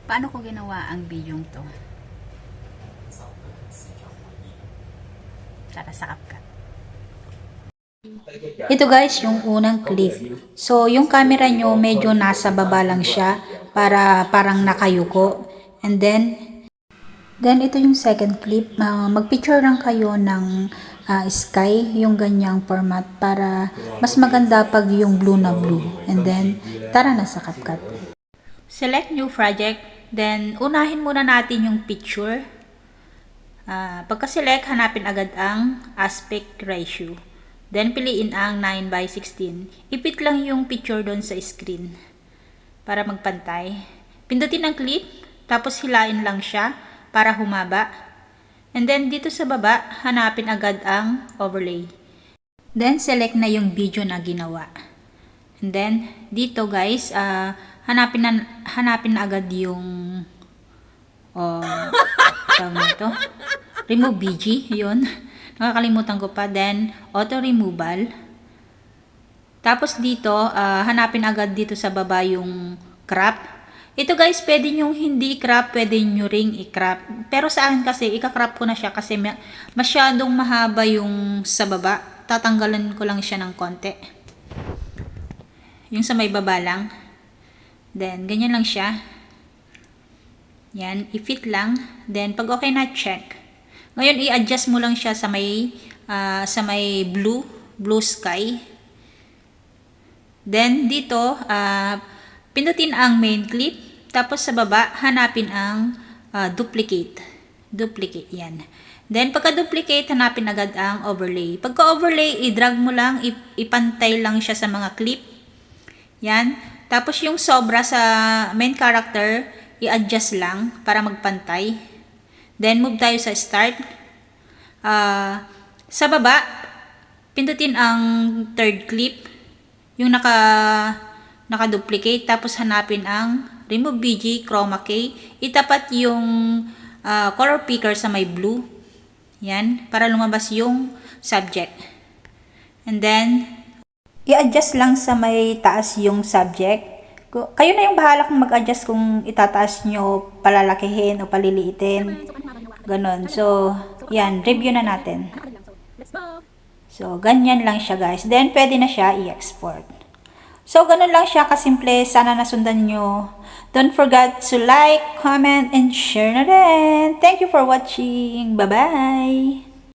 Paano ko ginawa ang bidyong to? Para sa CapCut. Ito guys, yung unang clip. So, yung camera nyo medyo nasa baba lang siya para parang nakayuko. And then ito yung second clip. Magpicture lang kayo ng sky, yung ganyang format para mas maganda pag yung blue na blue. And then, tara na sa CapCut. Select new project. Then, unahin muna natin yung picture. Pagka-select, hanapin agad ang aspect ratio. Then, piliin ang 9:16. Ipit lang yung picture doon sa screen para magpantay. Pindutin ang clip, tapos hilain lang siya para humaba. And then, dito sa baba, hanapin agad ang overlay. Then, select na yung video na ginawa. And then, dito guys, hanapin na agad yung tawag na ito, remove BG, yun. Nakakalimutan ko pa. Then, auto removal. Tapos dito, hanapin agad dito sa baba yung crop. Ito guys, pwede nyo hindi i-crop, pwede nyo ring i-crop. Pero sa akin kasi, ika-crop ko na siya kasi masyadong mahaba yung sa baba. Tatanggalan ko lang siya ng konti. Yung sa may baba lang. Then, ganyan lang siya. Yan, i-fit lang. Then, pag okay na, check. Ngayon, i-adjust mo lang siya sa may blue sky. Then, dito, pindutin ang main clip. Tapos, sa baba, hanapin ang duplicate. Duplicate, yan. Then, pagka-duplicate, hanapin agad ang overlay. Pagka-overlay, i-drag mo lang, ipantay lang siya sa mga clip. Yan. Tapos, yung sobra sa main character, i-adjust lang para magpantay. Then, move tayo sa start. Sa baba, pindutin ang third clip, yung naka-duplicate. Tapos, hanapin ang remove BG, chroma key. Itapat yung color picker sa may blue. Yan, para lumabas yung subject. And then, i-adjust lang sa may taas yung subject. Kayo na yung bahala kung mag-adjust kung itataas nyo, palalakihin o paliliitin. Ganon. So, yan. Review na natin. So, ganyan lang siya guys. Then, pwede na siya i-export. So, ganon lang siya kasimple. Sana nasundan nyo. Don't forget to like, comment, and share na rin. Thank you for watching. Bye-bye!